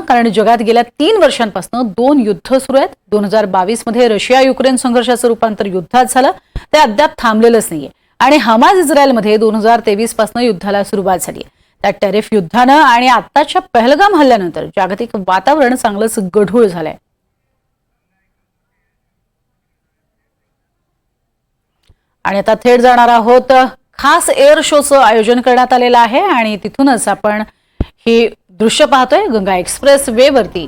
कारण जगात गेल्या 3 वर्षांपासून 2 युद्ध सुरू आहेत। 2022 मध्ये रशिया युक्रेन संघर्षाचं रूपांतर युद्धात झालं, ते अद्याप थांबलेलंच नाहीये आणि हमास इस्रायलमध्ये 2023 पासून युद्धाला सुरुवात झाली आहे। त्या टॅरिफ युद्धानं आणि आत्ताच्या पहलगाम हल्ल्यानंतर जागतिक वातावरण चांगलंच गढूळ झालंय। आणि आता थेट जाणार आहोत, खास एअर शोचं आयोजन करण्यात आलेलं आहे आणि तिथूनच आपण ही दृश्य पाहतोय। गंगा एक्सप्रेस वे वरती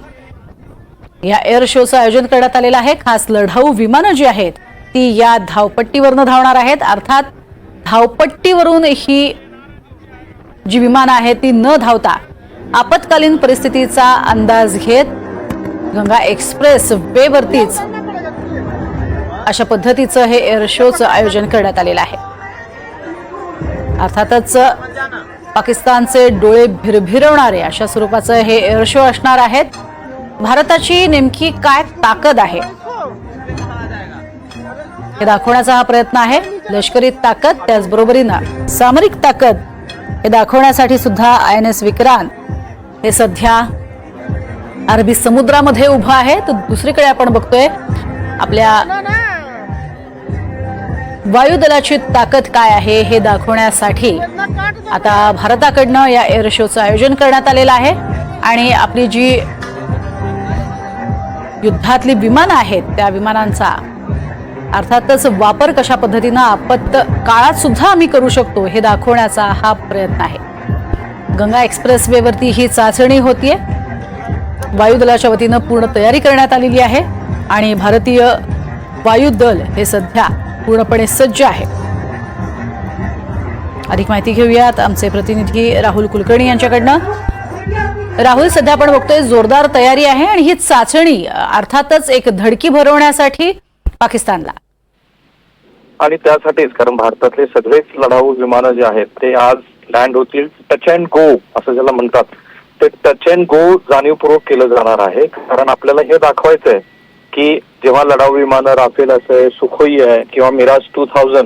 या एअर शोचं आयोजन करण्यात आलेलं आहे। खास लढाऊ विमानं जी आहेत ती या धावपट्टीवरून धावणार आहेत। अर्थात धावपट्टीवरून ही जी विमानं आहेत ती न धावता आपत्कालीन परिस्थितीचा अंदाज घेत गंगा एक्सप्रेस वे वरतीच अशा पद्धतीचं हे एअर शोचं आयोजन करण्यात आलेलं आहे। अर्थातच पाकिस्तानचे डोळे भिरभिरवणारे अशा स्वरूपाचं हे एअर शो असणार आहेत। भारताची नेमकी काय ताकद आहे हे दाखवण्याचा हा प्रयत्न आहे। लष्करी ताकद त्याचबरोबरीनं सामरिक ताकद हे दाखवण्यासाठी सुद्धा INS विक्रांत हे सध्या अरबी समुद्रामध्ये उभं आहे। तर दुसरीकडे आपण बघतोय आपल्या वायुदलाची ताकद काय आहे हे दाखवण्यासाठी आता भारताकडनं या एअर शोचं आयोजन करण्यात आलेलं आहे आणि आपली जी युद्धातली विमानं आहेत त्या विमानांचा अर्थातच वापर कशा पद्धतीनं आपत्त काळात सुद्धा आम्ही करू शकतो हे दाखवण्याचा हा प्रयत्न आहे। गंगा एक्सप्रेस वे वरती ही चाचणी होतीये। वायुदलाच्या वतीनं पूर्ण तयारी करण्यात आलेली आहे आणि भारतीय वायुदल हे सध्या पूर्णपणे सज्ज आहे। अधिक माहिती घेऊयात आमचे प्रतिनिधी राहुल कुलकर्णी यांच्याकडनं। राहुल, सध्या आपण बघतोय जोरदार तयारी आहे आणि ही चाचणी अर्थातच एक धडकी भरवण्यासाठी पाकिस्तानला आणि त्यासाठीच कारण भारतातले सगळेच लढाऊ विमानं जे आहेत ते आज लँड होतील। टच अँड गो असं ज्याला म्हणतात ते टच अँड गो जाणीवपूर्वक केलं जाणार आहे। कारण आपल्याला हे दाखवायचंय की जेव्हा लढाऊ विमानं राफेल असेल, सुखोई आहे किंवा मिराज 2000,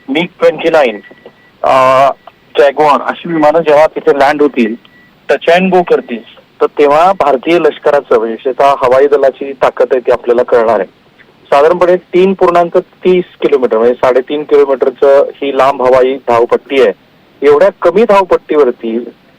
MiG-29, जॅग्वार अशी विमानं जेव्हा तिथे लँड होतील, टच अँड गो करतील, तर तेव्हा भारतीय लष्कराचं विशेषतः हवाई दलाची ताकद आहे ती आपल्याला कळणार आहे। साधारणपणे 3.30 किलोमीटर म्हणजे 3.5 किलोमीटरचं ही लांब हवाई धावपट्टी आहे। एवढ्या कमी धावपट्टीवरती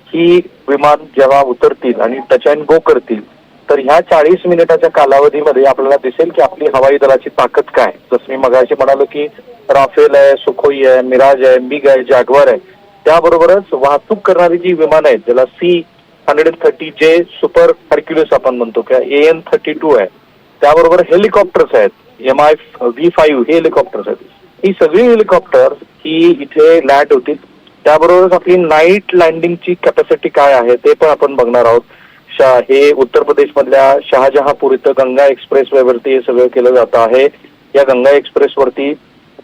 ही विमान जेव्हा उतरतील आणि टच अँड गो करतील तर ह्या 40 मिनिटाच्या कालावधीमध्ये आपल्याला दिसेल की आपली हवाई दलाची ताकद काय। जसं मी मगाशी म्हणालो की राफेल आहे, सुखोई आहे, मिराज आहे, मिग आहे, जॅग्वार आहे, त्याबरोबरच वाहतूक करणारी जी विमानं आहेत ज्याला C-130J सुपर हर्क्युलिस आपण म्हणतो किंवा AN-32 आहे, त्याबरोबर हेलिकॉप्टर्स आहेत, MiV-5 हे हेलिकॉप्टर्स आहेत। ही सगळी हेलिकॉप्टर ही इथे लँड होतील। त्याबरोबरच आपली नाईट लँडिंगची कॅपॅसिटी काय आहे ते पण आपण बघणार आहोत। हे उत्तर प्रदेश मधल्या शहाजहापूर इथं गंगा एक्सप्रेस वे वरती हे सगळं केलं जात आहे। या गंगा एक्सप्रेस वरती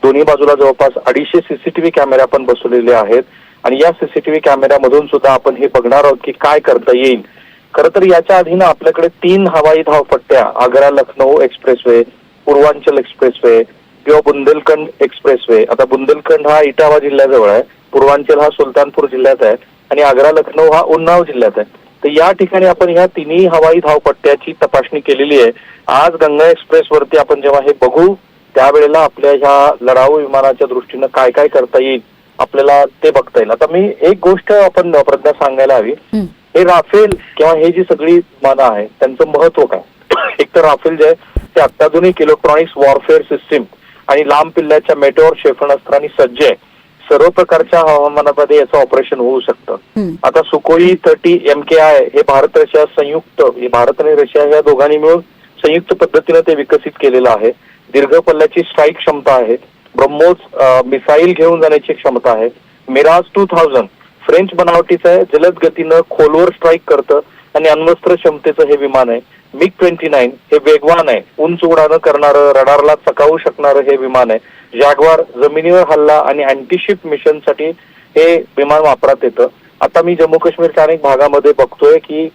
दोन्ही बाजूला जवळपास 250 CCTV कॅमेरे आपण बसवलेले आहेत आणि या CCTV कॅमेऱ्यामधून सुद्धा आपण हे बघणार आहोत की काय करता येईल। खरं तर याच्या आधीनं आपल्याकडे 3 हवाई धावपट्ट्या, आग्रा लखनौ एक्सप्रेसवे, पूर्वांचल एक्सप्रेसवे किंवा बुंदेलखंड एक्सप्रेसवे। आता बुंदेलखंड हा इटावा जिल्ह्याजवळ आहे, पूर्वांचल हा सुलतानपूर जिल्ह्यात आहे आणि आग्रा लखनौ हा उन्नाव जिल्ह्यात आहे। तर या ठिकाणी आपण ह्या तिन्ही हवाई धावपट्ट्याची तपासणी केलेली आहे। आज गंगा एक्सप्रेस वरती आपण जेव्हा हे बघू त्यावेळेला आपल्या ह्या लढाऊ विमानाच्या दृष्टीनं काय काय करता येईल आपल्याला ते बघता येईल। आता मी एक गोष्ट आपण प्रज्ञा सांगायला हवी, हे राफेल किंवा हे जी सगळी विमानं आहेत त्यांचं महत्व काय। एक तर राफेल जे आहे ते अत्याधुनिक इलेक्ट्रॉनिक्स वॉरफेअर सिस्टीम आणि लांब पिल्ल्याच्या मेटेओर क्षेपणास्त्रांनी सज्ज आहे। सर्व प्रकारच्या हवामानामध्ये याचं ऑपरेशन होऊ शकतं। आता सुखोई 30 MKI हे भारत रशिया संयुक्त, भारत आणि रशिया या दोघांनी मिळून संयुक्त पद्धतीने ते विकसित केलेलं आहे। दीर्घ पल्ल्याची स्ट्राईक क्षमता आहे, ब्रह्मोस मिसाईल घेऊन जाण्याची क्षमता आहे। मिराज 2000 फ्रेंच बनावटीचं आहे, जलद गतीनं खोलवर स्ट्राईक करतं आणि अण्वस्त्र क्षमतेचं हे विमान आहे। MiG-29 हे वेगवान आहे, उंच उड्डाणं करणारं, रडारला चकावू शकणारं हे विमान आहे। जॅग्वार जमिनीवर हल्ला आणि अँटीशिप मिशनसाठी हे विमान वापरात येतं। आता मी जम्मू काश्मीरच्या अनेक भागामध्ये बघतोय की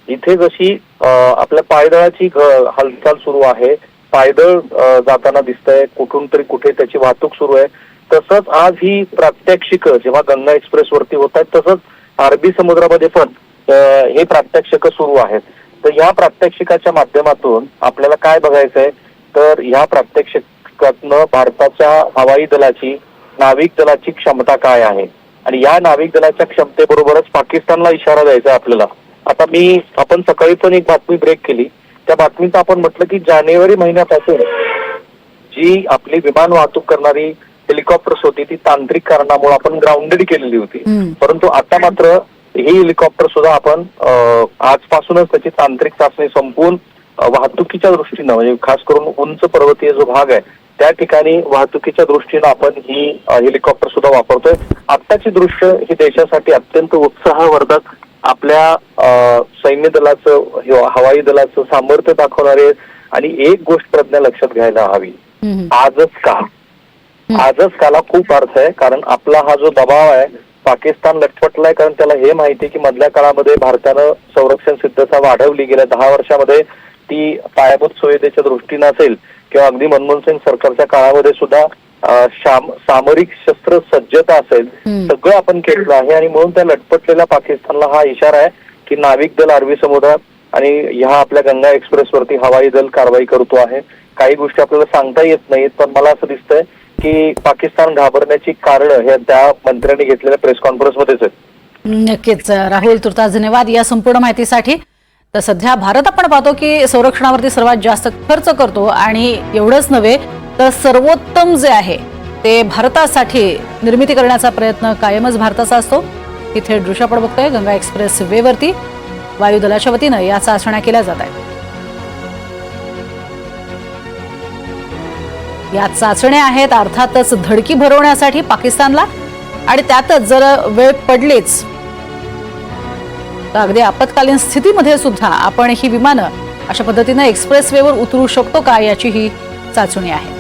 इथे जशी आपल्या पायदळाची हालचाल सुरू आहे, पायदळ जाताना दिसतंय, कुठून तरी कुठे त्याची वाहतूक सुरू आहे, तसंच आज ही प्रात्यक्षिक जेव्हा गंगा एक्सप्रेस वरती होत आहेत तसंच अरबी समुद्रामध्ये पण हे प्रात्यक्षिक सुरू आहेत। तर ह्या प्रात्यक्षिकाच्या माध्यमातून आपल्याला काय बघायचंय, तर ह्या प्रात्यक्षिकातनं भारताच्या हवाई दलाची, नाविक दलाची क्षमता काय आहे आणि या नाविक दलाच्या क्षमतेबरोबरच पाकिस्तानला इशारा द्यायचा आहे आपल्याला. आता आपण सकाळी पण एक बातमी ब्रेक केली, त्या बातमीत आपण म्हटलं की जानेवारी महिन्यापासून जी आपली विमान वाहतूक करणारी हेलिकॉप्टर्स होती ती तांत्रिक कारणामुळे आपण ग्राउंडेड केलेली होती. परंतु आता मात्र ही हेलिकॉप्टर सुद्धा आपण आजपासूनच त्याची तांत्रिक चाचणी संपवून वाहतुकीच्या दृष्टीनं, म्हणजे खास करून उंच पर्वतीय जो भाग आहे त्या ठिकाणी वाहतुकीच्या दृष्टीनं आपण ही हेलिकॉप्टर सुद्धा वापरतोय. आत्ताची दृश्य ही देशासाठी अत्यंत उत्साहवर्धक, आपल्या सैन्य दलाचं, हवाई दलाचं सामर्थ्य दाखवणारे. आणि एक गोष्ट प्रज्ञा लक्षात घ्यायला हवी, आजच काला खूप अर्थ आहे. कारण आपला हा जो दबाव आहे, पाकिस्तान लटपटलाय, कारण त्याला हे माहिती की मधल्या काळामध्ये भारतानं संरक्षण सिद्धता वाढवली. गेल्या 10 वर्षामध्ये ती पायाभूत सुविधेच्या दृष्टीनं असेल किंवा अगदी मनमोहन सिंग सरकारच्या काळामध्ये सुद्धा सामरिक शस्त्र सज्जता असेल, सगळं आपण केलेलं आहे. आणि म्हणून त्या लटपटलेल्या पाकिस्तानला हा इशारा आहे की नाविक दल अरबी समुद्रात आणि ह्या आपल्या गंगा एक्सप्रेसवरती हवाई दल कारवाई करतो आहे. काही गोष्टी आपल्याला सांगता येत नाहीत, पण मला असं दिसतंय की पाकिस्तान घाबरण्याची कारण हे त्या मंत्र्यांनी घेतलेल्या प्रेस कॉन्फरन्समध्येच आहेत. नक्कीच राहुल, तुर्तास धन्यवाद या संपूर्ण माहितीसाठी. तर सध्या भारत आपण पाहतो की संरक्षणावरती सर्वात जास्त खर्च करतो आणि एवढंच नव्हे तर सर्वोत्तम जे आहे ते भारतासाठी निर्मिती करण्याचा प्रयत्न कायमच भारताचा असतो. ही थेट दृश्य आपण बघतोय गंगा एक्सप्रेस वेवरती वायुदलाच्या वतीनं या चाचण्या केल्या जात आहेत. या चाचण्या आहेत अर्थातच धडकी भरवण्यासाठी पाकिस्तानला, आणि त्यातच जर वेळ पडलीच तर अगदी आपत्कालीन स्थितीमध्ये सुद्धा आपण ही विमानं अशा पद्धतीनं एक्सप्रेस वेवर उतरू शकतो का याची ही चाचणी आहे.